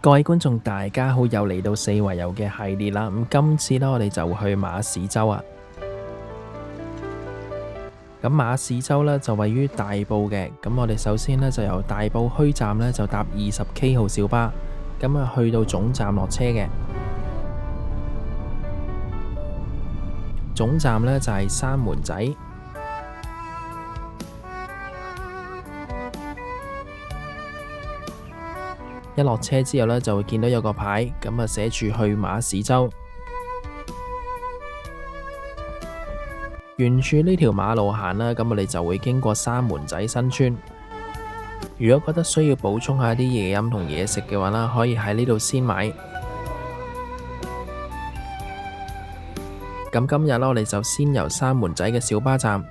各位觀眾，大家好，又嚟到四圍遊嘅系列啦。今次呢，我哋就會去馬屎洲啊。咁馬屎洲呢，就位於大埔嘅。咁我哋首先呢，就由大埔墟站呢，就搭20K 號小巴，咁啊去到總站落車嘅。總站呢，就係三門仔。一落車之後呢，就會見到有個牌，咁啊寫住去馬屎洲。沿住呢條馬路行啦，咁我哋就會經過三門仔新村。如果覺得需要補充下啲嘢飲同嘢食嘅話啦，可以喺呢度先買。咁今日啦，我哋就先由三門仔嘅小巴站，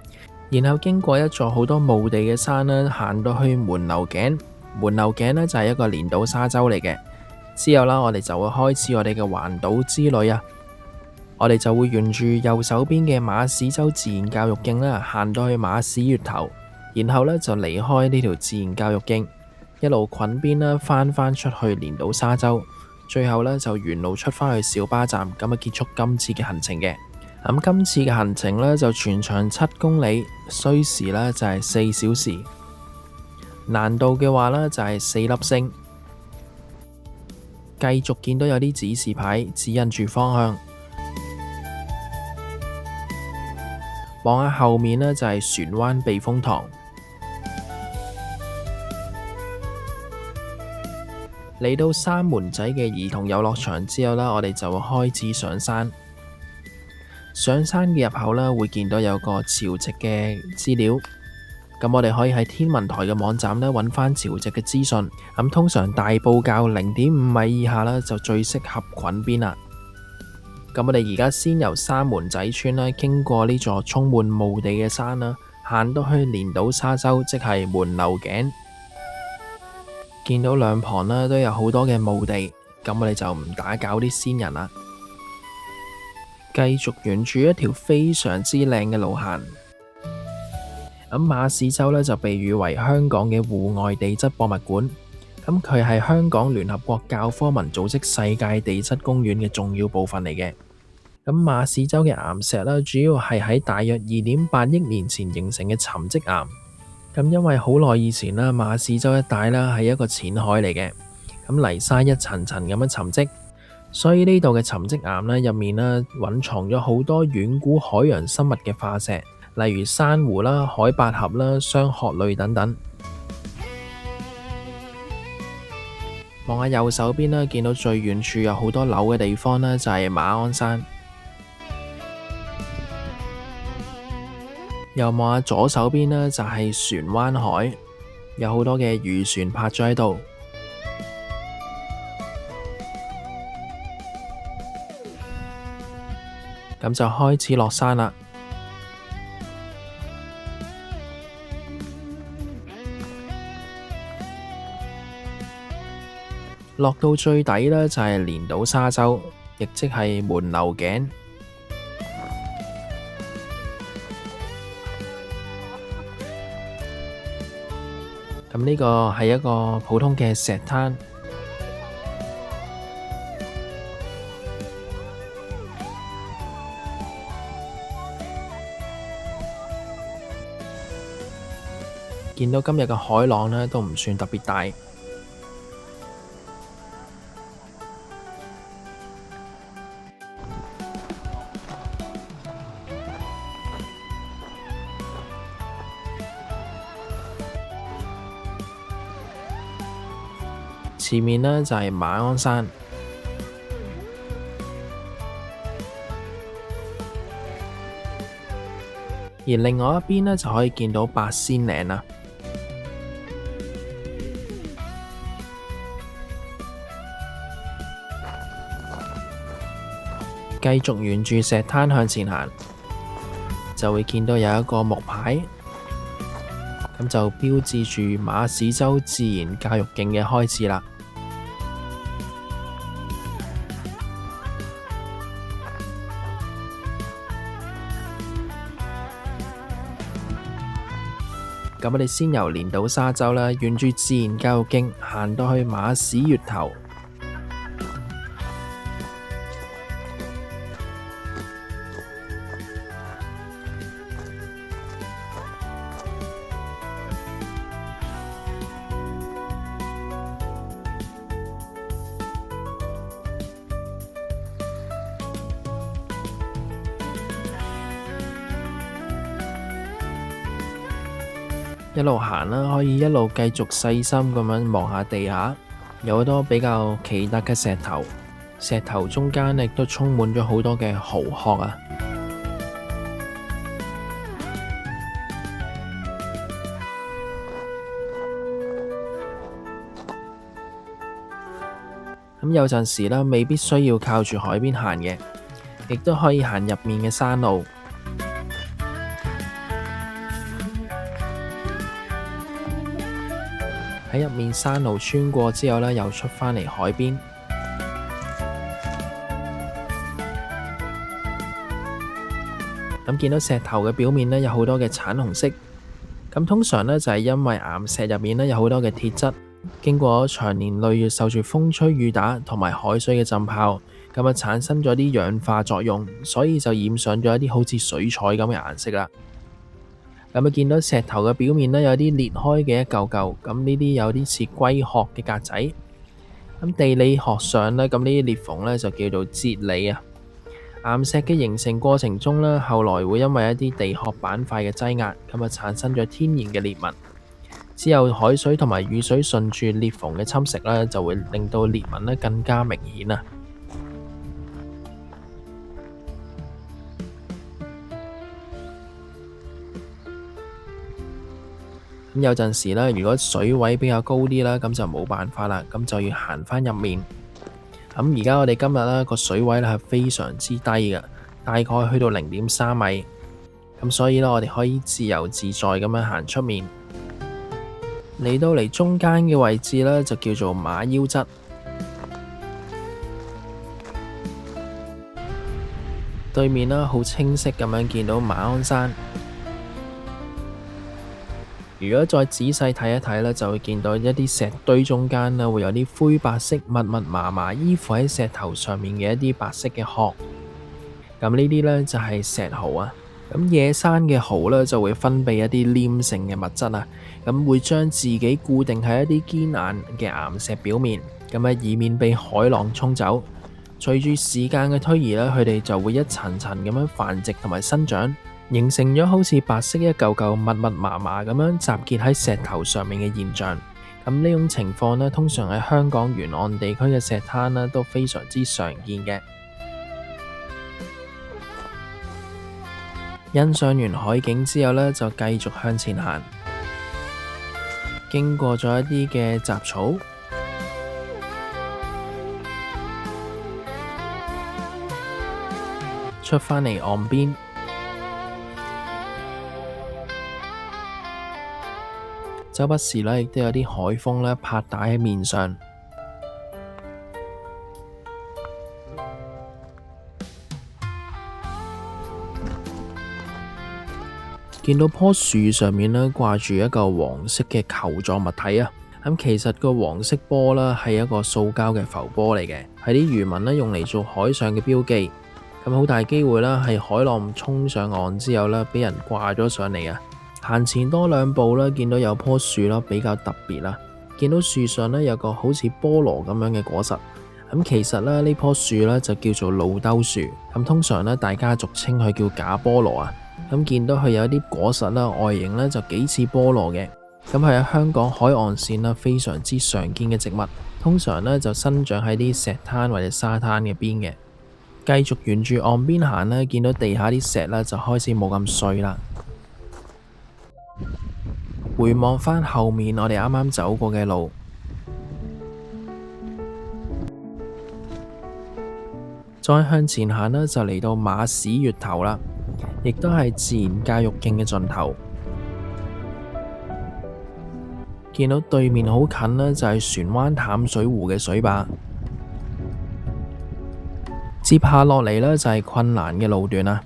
然後經過一座好多墓地嘅山啦，行到去門樓頸。門樓頸呢，就係一個連島沙洲嚟嘅。之後啦，我哋就會開始我哋嘅環島之旅啊。我哋就會沿住右手邊嘅馬屎洲自然教育徑啦，行到去馬屎穴頭，然後呢，就離開呢條自然教育徑，一路裙邊啦，翻出去連島沙洲，最後呢，就沿路出返去小巴站，咁啊結束今次嘅行程嘅。咁今次嘅行程呢，就全長7公里，需時呢，就係4小時。難度嘅話呢，就係4粒星。繼續見到有啲指示牌指引住方向，望下後面呢，就係船灣避風塘。嚟到三門仔嘅兒童遊樂場之後呢，我哋就會開始上山。上山嘅入口呢，會見到有個潮汐嘅資料。咁我哋可以喺天文台嘅網站呢揾返潮汐嘅資訊。咁通常大埔滘0.5米以下呢，就最適合裙邊啦。咁我哋而家先由三門仔村啦，經過呢座充滿墓地嘅山啦，行到去連島沙洲，即係門樓頸。見到兩旁呢都有好多嘅墓地，咁我哋就唔打攪啲先人啦，繼續沿住一條非常之靚嘅路行。咁馬屎洲呢，就被譽為香港嘅戶外地質博物館，咁佢係香港聯合國教科文組織世界地質公園嘅重要部分嚟嘅。咁馬屎洲嘅岩石呢，主要係喺大約2.8億年前形成嘅沉積岩。咁因為好耐以前啦，馬屎洲一帶啦係一個淺海嚟嘅，咁泥沙一層層咁樣沉積，所以呢度嘅沉積岩呢，入面呢蘊藏咗好多遠古海洋生物嘅化石。例如珊瑚啦、海百合啦、雙殼類等等。望下右手邊啦，見到最遠處有好多樓嘅地方呢，就係馬鞍山。又望下左手邊呢，就係船灣海，有好多嘅漁船泊咗喺度。咁就開始落山啦。落到最底呢，就係連島沙洲，亦即係門樓頸。咁呢個係一個普通嘅石灘，見到今日嘅海浪呢，都唔算特別大。前面呢，就係馬鞍山，而另外一邊呢，就可以見到八仙嶺啦。繼續沿住石灘向前行，就會見到有一個木牌。咁就標誌住馬屎洲自然教育徑嘅開始啦。咁我哋先由連島沙洲啦，沿住自然教育徑行到去馬屎穴頭，一路行啦，可以一路繼續細心咁樣望下地下，有好多比較奇特嘅石頭，石頭中間亦都充滿咗好多嘅蠔殼啊！咁有陣時啦，未必需要靠住海邊行嘅，亦都可以行入面嘅山路。喺入面山路穿過之後呢，又出返嚟海邊。咁見到石頭嘅表面呢，有好多嘅橙紅色。咁通常呢，就係因為岩石入面呢，有好多嘅鐵質，經過長年累月受住風吹雨打同埋海水嘅浸泡，咁啊產生咗啲氧化作用，所以就染上咗一啲好似水彩咁嘅顏色啦。咁啊見到石頭嘅表面呢，有啲裂開嘅一嚿嚿，咁呢啲有啲似龜殼嘅格仔。咁地理學上呢，咁呢啲裂縫呢，就叫做節理啊。岩石嘅形成過程中呢，後來會因為一啲地殼板塊嘅擠壓，咁啊產生咗天然嘅裂紋。之後海水同埋雨水順住裂縫嘅侵蝕呢，就會令到裂紋呢更加明顯啊。咁有陣時呢，如果水位比較高啲啦，咁就冇辦法啦，咁就要行返入面。咁而家我哋今日呢個水位呢係非常之低嘅，大概去到0.3米。咁所以呢，我哋可以自由自在咁樣行出面。嚟到嚟中間嘅位置呢，就叫做馬腰側。對面呢，好清晰咁樣見到馬鞍山。如果再仔細睇一睇呢，就會見到一啲石堆中間呢，會有啲灰白色密密麻麻依附喺石頭上面嘅一啲白色嘅殼。咁呢啲呢，就係石蠔啊。咁野生嘅蠔呢，就會分泌一啲黏性嘅物質啊，咁會將自己固定喺一啲堅硬嘅岩石表面，咁啊以免被海浪沖走。隨住時間嘅推移呢，佢哋就會一層層咁樣繁殖同埋生長，形成咗好似白色一嚿嚿密密麻麻咁樣集結喺石頭上面嘅現象。咁呢種情況呢，通常喺香港沿岸地區嘅石灘呢，都非常之常見嘅。欣賞完海景之後呢，就繼續向前行，經過咗一啲嘅雜草，出返嚟岸邊，周不時呢亦都有啲海風呢拍打喺面上。見到棵樹上面呢掛住一個黃色嘅球狀物體啊，咁其實個黃色波呢係一個塑膠嘅浮波嚟嘅，係啲漁民呢用嚟做海上嘅標記。咁好大機會啦，係海浪衝上岸之後呢，俾人掛咗上嚟啊。行前多兩步呢，見到有棵樹啦，比較特別啦。見到樹上呢有個好似菠蘿咁樣嘅果實，咁其實呢呢棵樹呢就叫做路兜樹，咁通常呢大家俗稱佢叫假菠蘿啊。咁見到佢有啲果實啦，外形呢就幾似菠蘿嘅。咁係喺香港海岸線啦，非常之常見嘅植物，通常呢就生長喺啲石灘或者沙灘嘅邊嘅。繼續沿住岸邊行呢，見到地下啲石呢就開始冇咁碎啦。回望返後面我哋啱啱走過嘅路，再向前行呢，就嚟到馬屎穴頭啦，亦都係自然教育徑嘅盡頭。見到對面好近呢，就係船灣淡水湖嘅水壩。接下落嚟呢，就係困難嘅路段啦。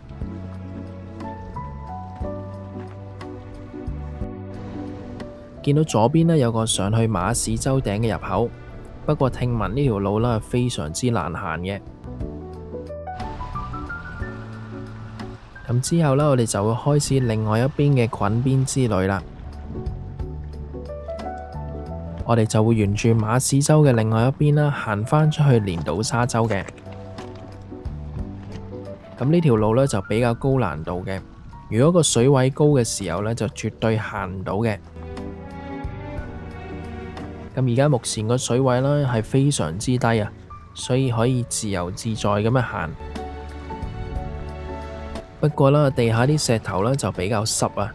見到左邊呢，有個上去馬屎洲頂嘅入口，不過聽聞呢條路呢係非常之難行嘅。咁之後呢，我哋就會開始另外一邊嘅滾邊之旅啦。我哋就會沿住馬屎洲嘅另外一邊啦，行返出去連島沙洲嘅。咁呢條路呢，就比較高難度嘅，如果個水位高嘅時候呢，就絕對行唔到嘅。咁而家目前個水位呢係非常之低啊，所以可以自由自在咁樣行。不過啦，地下啲石頭呢就比較濕啊。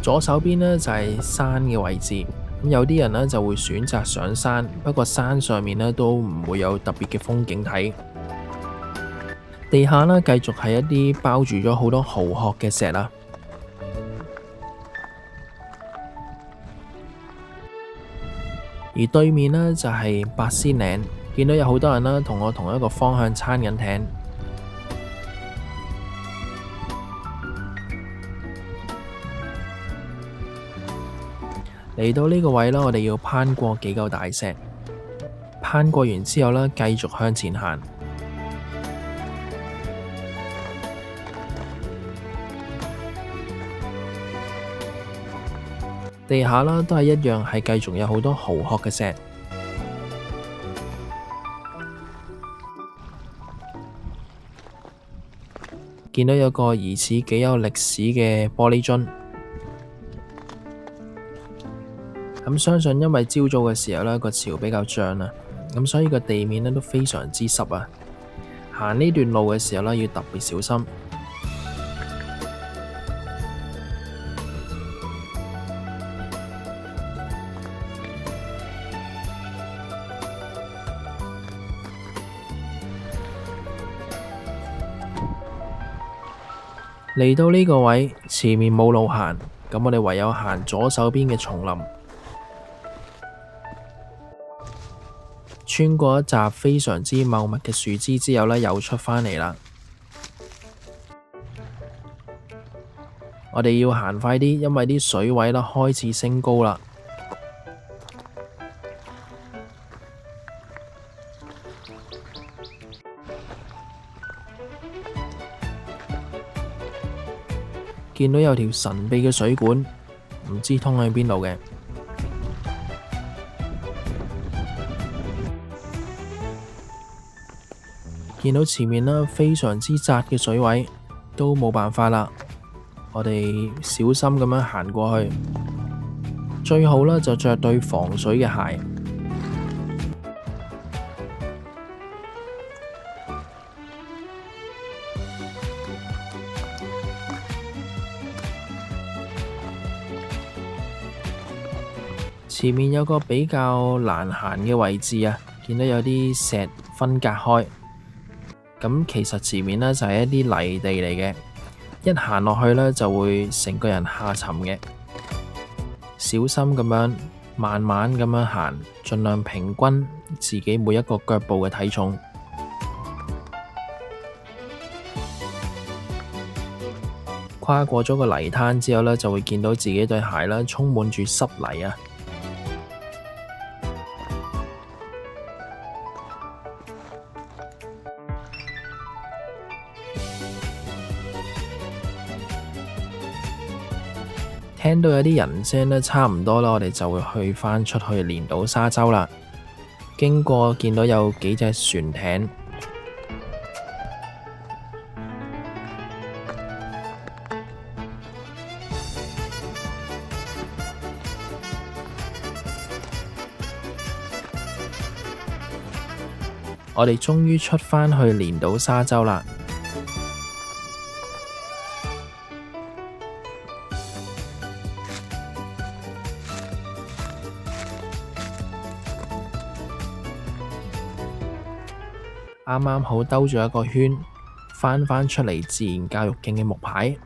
左手邊呢就係山嘅位置，咁有啲人呢就會選擇上山，不過山上面呢都唔會有特別嘅風景睇。地下呢繼續係一啲包住咗好多蠔殼嘅石啊，而對面呢就係八仙嶺，見到有好多人呢同我同一個方向撐緊艇。嚟到呢個位啦，我哋要攀過幾嚿大石，攀過完之後呢，繼續向前行。地下啦都係一樣，係繼續有好多蠔殼嘅石。見到有個疑似幾有歷史嘅玻璃樽。咁相信因為朝早嘅時候呢個潮比較漲啊，咁所以個地面呢都非常之濕啊。行呢段路嘅時候呢要特別小心。嚟到呢個位，前面冇路行，咁我哋唯有行左手邊嘅叢林。穿過一紮非常之茂密嘅樹枝之後呢，又出返嚟啦。我哋要行快啲，因為啲水位呢開始升高啦。見到有條神秘嘅水管，唔知通去邊度嘅。見到前面呢非常之窄嘅水位，都冇辦法啦。我哋小心咁樣行過去，最好呢就着對防水嘅鞋。前面有個比較難行嘅位置啊，見到有啲石分隔開。咁其實前面呢就係一啲泥地嚟嘅，一行落去呢就會成個人下沉嘅。小心咁樣，慢慢咁樣行，盡量平均自己每一個腳步嘅體重。跨過咗個泥灘之後呢，就會見到自己對鞋呢充滿住濕泥啊！聽到有啲人聲呢，差唔多啦，我哋就會去返出去連島沙洲啦。經過見到有幾隻船艇，我哋終於出返去連島沙洲啦。啱啱好兜咗一個圈，返出嚟自然教育徑嘅木牌。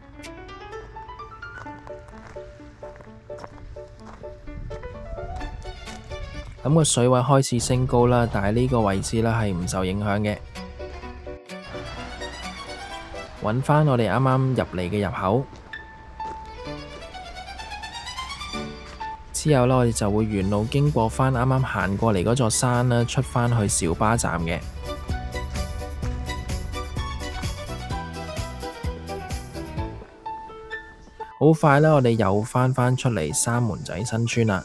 咁個水位開始升高啦，但係呢個位置呢係唔受影響嘅。揾返我哋啱啱入嚟嘅入口之後呢，我哋就會沿路經過返啱啱行過嚟嗰座山啦，出返去小巴站嘅。好快啦，我哋又返出嚟三門仔新村啦。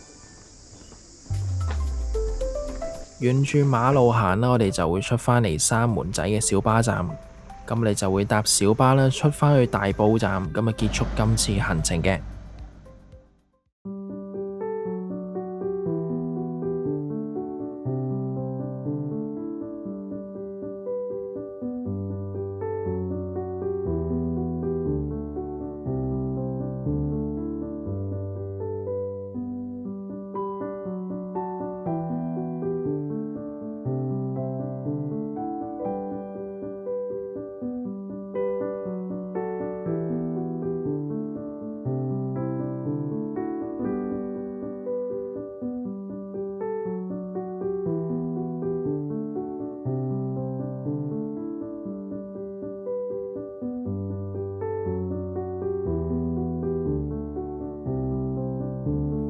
沿住馬路行啦，我哋就會出返嚟三門仔嘅小巴站。咁你就會搭小巴啦，出返去大埔站，咁啊結束今次行程嘅。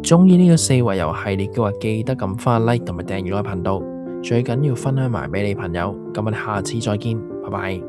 鍾意呢個四圍遊系列嘅話，記得撳返 like 同埋訂閱我嘅頻道，最緊要分享埋俾你朋友。咁我哋下次再見，拜拜。